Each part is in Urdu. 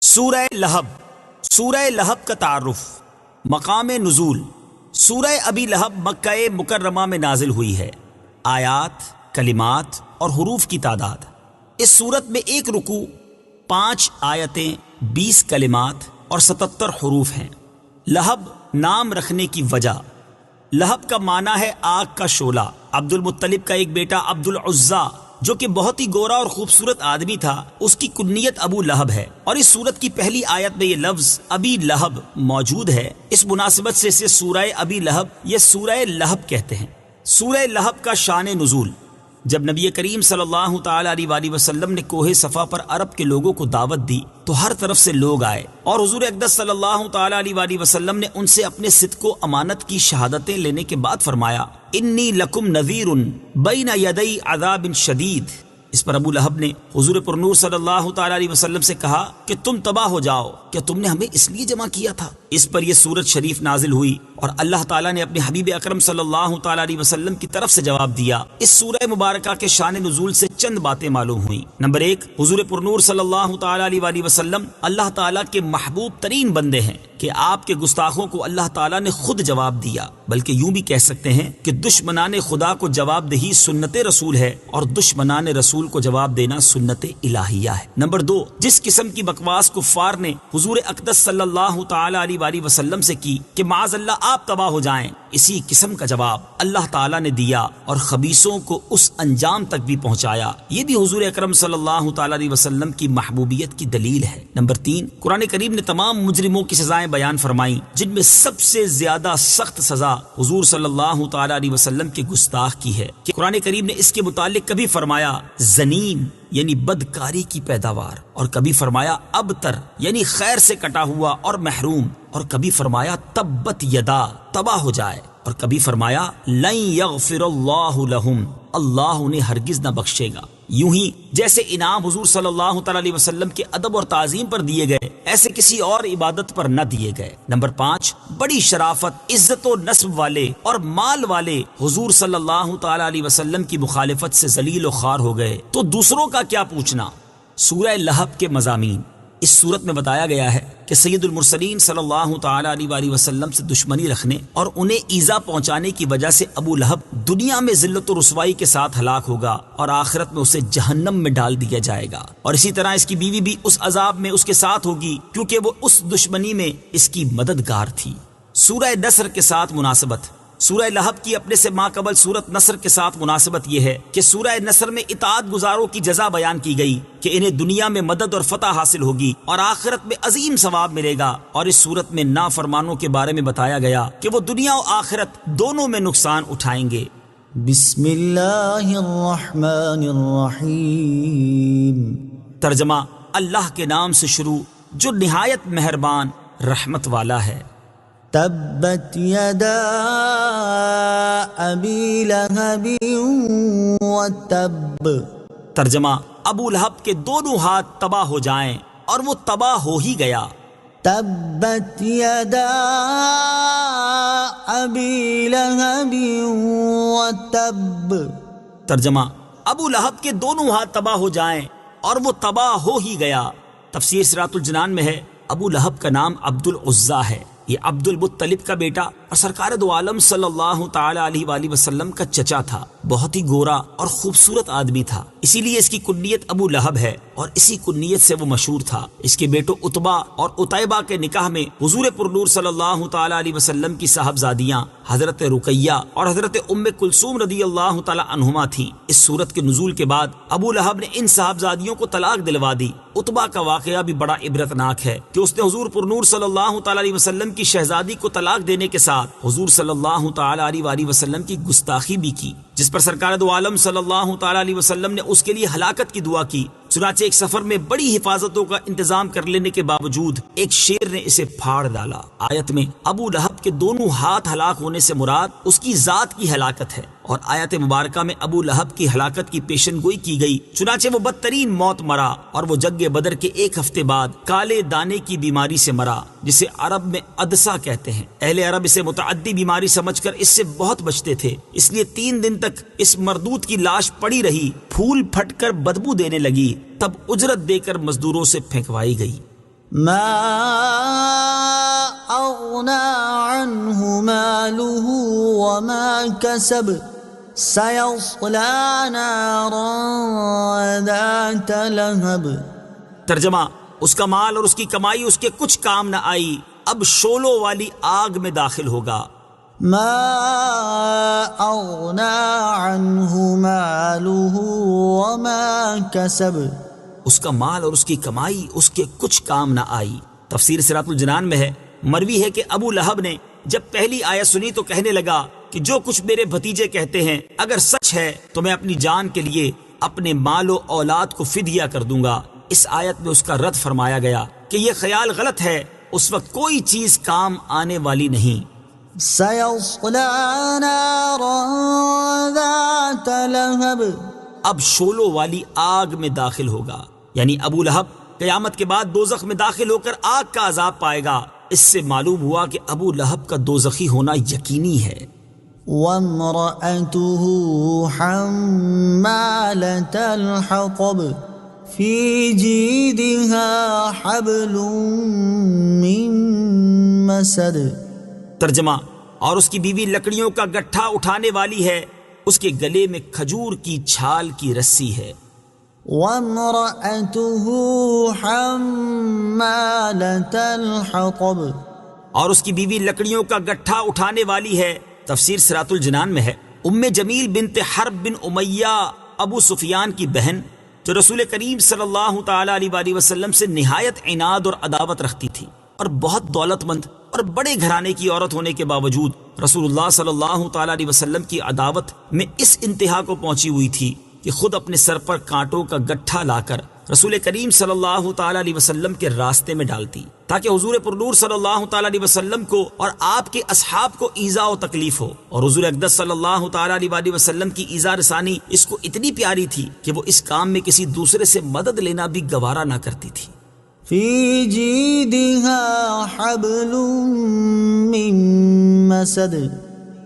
سورہ لہب۔ سورہ لہب کا تعارف، مقام نزول۔ سورہ ابی لہب مکہ مکرمہ میں نازل ہوئی ہے۔ آیات، کلمات اور حروف کی تعداد: اس سورت میں 1 رکوع، 5 آیتیں، 20 کلمات اور 77 حروف ہیں۔ لہب نام رکھنے کی وجہ: لہب کا معنی ہے آگ کا شعلہ۔ عبد المطلب کا ایک بیٹا عبد العزیٰ جو کہ بہت ہی گورا اور خوبصورت آدمی تھا، اس کی کنیت ابو لہب ہے، اور اس سورت کی پہلی آیت میں یہ لفظ ابی لہب موجود ہے۔ اس مناسبت سے اسے سورہ ابی لہب یا سورہ لہب کہتے ہیں۔ سورہ لہب کا شان نزول: جب نبی کریم صلی اللہ تعالی علیہ وآلہ وسلم نے کوہ صفا پر عرب کے لوگوں کو دعوت دی تو ہر طرف سے لوگ آئے، اور حضور اقدس صلی اللہ تعالی علیہ وآلہ وسلم نے ان سے اپنے صدق و امانت کی شہادتیں لینے کے بعد فرمایا: انی لکم نذیر بین یدی عذاب شدید۔ اس پر ابو لہب نے حضور پر نور صلی اللہ تعالی علیہ وسلم سے کہا کہ تم تباہ ہو جاؤ، کیا تم نے ہمیں اس لیے جمع کیا تھا؟ اس پر یہ سورت شریف نازل ہوئی اور اللہ تعالیٰ نے اپنے حبیب اکرم صلی اللہ تعالی علیہ وسلم کی طرف سے جواب دیا۔ اس سورہ مبارکہ کے شان نزول سے چند باتیں معلوم ہوئیں۔ نمبر 1، حضور پر نور صلی اللہ تعالی علیہ وآلہ وسلم اللہ تعالیٰ کے محبوب ترین بندے ہیں کہ آپ کے گستاخوں کو اللہ تعالیٰ نے خود جواب دیا، بلکہ یوں بھی کہہ سکتے ہیں کہ دشمنان خدا کو جواب دہی سنت رسول ہے اور دشمنان رسول کو جواب دینا سنت الہیہ ہے۔ نمبر 2، جس قسم کی بکواس کفار نے حضور اقدس صلی اللہ تعالی علیہ وآلہ وسلم سے کی کہ معاذ اللہ آپ تباہ ہو جائیں، اسی قسم کا جواب اللہ تعالیٰ نے دیا اور خبیثوں کو اس انجام تک بھی پہنچایا۔ یہ بھی حضور اکرم صلی اللہ تعالی علیہ وسلم کی محبوبیت کی دلیل ہے۔ نمبر 3، قرآن کریم نے تمام مجرموں کی سزائیں بیان فرمائیں، جن میں سب سے زیادہ سخت سزا حضور صلی اللہ تعالی علیہ وسلم کے گستاخ کی ہے کہ قرآن کریم نے اس کے متعلق کبھی فرمایا زنیم یعنی بدکاری کی پیداوار، اور کبھی فرمایا ابتر یعنی خیر سے کٹا ہوا اور محروم، اور کبھی فرمایا تبت یدا تباہ ہو جائے، اور کبھی فرمایا لن یغفر اللہ لہم اللہ انہیں ہرگز نہ بخشے گا۔ یوں ہی جیسے انعام حضور صلی اللہ تعالی علیہ وسلم کے ادب اور تعظیم پر دیے گئے، ایسے کسی اور عبادت پر نہ دیے گئے۔ نمبر 5، بڑی شرافت، عزت و نسب والے اور مال والے حضور صلی اللہ تعالی علیہ وسلم کی مخالفت سے ذلیل و خوار ہو گئے تو دوسروں کا کیا پوچھنا۔ سورہ لہب کے مضامین: اس صورت میں بتایا گیا ہے کہ سید المرسلین صلی اللہ تعالی علیہ وآلہ وسلم سے دشمنی رکھنے اور انہیں ایذا پہنچانے کی وجہ سے ابو لہب دنیا میں ذلت و رسوائی کے ساتھ ہلاک ہوگا اور آخرت میں اسے جہنم میں ڈال دیا جائے گا، اور اسی طرح اس کی بیوی بھی اس عذاب میں اس کے ساتھ ہوگی کیونکہ وہ اس دشمنی میں اس کی مددگار تھی۔ سورہ نصر کے ساتھ مناسبت: سورہ لہب کی اپنے سے ماقبل سورت نصر کے ساتھ مناسبت یہ ہے کہ سورہ نصر میں اطاعت گزاروں کی جزا بیان کی گئی کہ انہیں دنیا میں مدد اور فتح حاصل ہوگی اور آخرت میں عظیم ثواب ملے گا، اور اس سورت میں نافرمانوں کے بارے میں بتایا گیا کہ وہ دنیا و آخرت دونوں میں نقصان اٹھائیں گے۔ بسم اللہ الرحمن الرحیم۔ ترجمہ: اللہ کے نام سے شروع جو نہایت مہربان رحمت والا ہے۔ تبت یدا ابی لہب وتب۔ ترجمہ: ابو لہب کے دونوں ہاتھ تباہ ہو جائیں، اور وہ تباہ ہو ہی گیا۔ تبت یدا ابی لہب وتب۔ ترجمہ: ابو لہب کے دونوں ہاتھ تباہ ہو جائیں اور وہ تباہ ہو ہی گیا۔ تفسیر صراط الجنان میں ہے ابو لہب کا نام عبد العزیٰ ہے، یہ عبد المطلب کا بیٹا اور سرکار دو عالم صلی اللہ تعالی علیہ وآلہ وسلم کا چچا تھا۔ بہت ہی گورا اور خوبصورت آدمی تھا، اسی لیے اس کی کنیت ابو لہب ہے اور اسی کنیت سے وہ مشہور تھا۔ اس کے بیٹوں عتبہ اور عتیبہ کے نکاح میں حضور پر نور صلی اللہ تعالی علیہ وسلم کی صاحبزادیاں حضرت رقیہ اور حضرت ام کلثوم رضی اللہ تعالی عنہما تھیں۔ اس سورت کے نزول کے بعد ابو لہب نے ان صاحبزادیوں کو طلاق دلوا دی۔ عتبہ کا واقعہ بھی بڑا عبرتناک ہے کہ اس نے حضور پر نور صلی اللہ تعالی علیہ وسلم کی شہزادی کو طلاق دینے کے ساتھ حضور صلی اللہ تعالی علیہ وآلہ وسلم کی گستاخی بھی کی، جس پر سرکار دو عالم صلی اللہ تعالی علیہ وسلم نے اس کے لیے ہلاکت کی دعا کی۔ چنانچہ ایک سفر میں بڑی حفاظتوں کا انتظام کر لینے کے باوجود ایک شیر نے اسے پھاڑ ڈالا۔ آیت میں ابو لہب کے دونوں ہاتھ ہلاک ہونے سے مراد اس کی ذات کی ہلاکت ہے، اور آیت مبارکہ میں ابو لہب کی ہلاکت کی پیشن گوئی کی گئی۔ چنانچہ وہ بدترین موت مرا اور وہ جنگ بدر کے 1 ہفتے بعد کالے دانے کی بیماری سے مرا، جسے عرب میں عدسہ کہتے ہیں۔ اہل عرب اسے متعدی بیماری سمجھ کر اس سے بہت بچتے تھے، اس لیے 3 دن تک اس مردود کی لاش پڑی رہی، پھول پھٹ کر بدبو دینے لگی، تب اجرت دے کر مزدوروں سے پھینکوائی گئی۔ ما أغنى عنه ماله وما كسب سيصلى نارا ذات لهب. ترجمہ: اس کا مال اور اس کی کمائی اس کے کچھ کام نہ آئی، اب شولوں والی آگ میں داخل ہوگا. ما أغنى عنه ماله وما كسب. اس کا مال اور اس کی کمائی اس کے کچھ کام نہ آئی. تفسیر صراط الجنان میں ہے، مروی ہے کہ ابو لہب نے جب پہلی آیت سنی تو کہنے لگا کہ جو کچھ میرے بھتیجے کہتے ہیں اگر سچ ہے تو میں اپنی جان کے لیے اپنے مال و اولاد کو فدیہ کر دوں گا. اس آیت میں اس کا رد فرمایا گیا کہ یہ خیال غلط ہے، اس وقت کوئی چیز کام آنے والی نہیں. سيصلى نارا ذات لهب. اب شولوں والی آگ میں داخل ہوگا، یعنی ابو لہب قیامت کے بعد دوزخ میں داخل ہو کر آگ کا عذاب پائے گا. اس سے معلوم ہوا کہ ابو لہب کا دوزخی ہونا یقینی ہے. وامرأته حمالة الحطب في جيدها حبل من مسد. ترجمہ: اور اس کی بیوی لکڑیوں کا گٹھا اٹھانے والی ہے، اس کے گلے میں کھجور کی چھال کی رسی ہے. وامرأته حمالة الحطب. اور اس کی بیوی لکڑیوں کا گٹھا اٹھانے والی ہے. تفسیر صراط الجنان میں ہے، ام جمیل بنت حرب بن امیہ ابو سفیان کی بہن، جو رسول کریم صلی اللہ تعالی علیہ وآلہ وسلم سے نہایت عناد اور عداوت رکھتی تھی، اور بہت دولت مند اور بڑے گھرانے کی عورت ہونے کے باوجود رسول اللہ صلی اللہ تعالی علیہ وسلم کی عداوت میں اس انتہا کو پہنچی ہوئی تھی کہ خود اپنے سر پر کانٹوں کا گٹھا لا کر رسول کریم صلی اللہ تعالی علیہ وسلم کے راستے میں ڈالتی، تاکہ حضور پرنور صلی اللہ تعالی علیہ وسلم کو اور آپ کے اصحاب کو ایذا و تکلیف ہو. اور حضور اقدس صلی اللہ تعالی علیہ وآلہ وسلم کی ایذا رسانی اس کو اتنی پیاری تھی کہ وہ اس کام میں کسی دوسرے سے مدد لینا بھی گوارا نہ کرتی تھی. في جيدها حبل من مسد.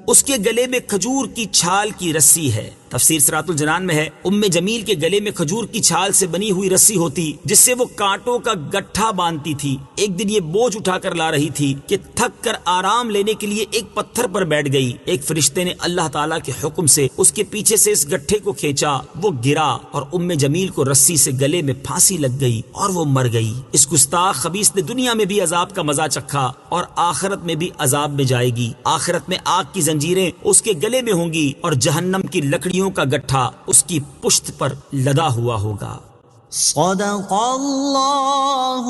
اس کے گلے میں کھجور کی چھال کی رسی ہے. تفسیر صراط الجنان میں ہے، ام جمیل کے گلے میں کھجور کی چھال سے بنی ہوئی رسی ہوتی جس سے وہ کانٹوں کا گٹھا باندھتی تھی. ایک دن یہ بوجھ اٹھا کر لا رہی تھی کہ تھک کر آرام لینے کے لیے ایک پتھر پر بیٹھ گئی. ایک فرشتے نے اللہ تعالیٰ کے حکم سے اس کے پیچھے سے اس گٹھے کو کھینچا، وہ گرا اور ام جمیل کو رسی سے گلے میں پھانسی لگ گئی اور وہ مر گئی. اس گستاخ خبیث نے دنیا میں بھی عذاب کا مزہ چکھا اور آخرت میں بھی عذاب میں جائے گی. آخرت میں آگ کی زنجیریں اس کے گلے میں ہوں گی اور جہنم کی لکڑیوں کا گٹھا اس کی پشت پر لدا ہوا ہوگا. صدق اللہ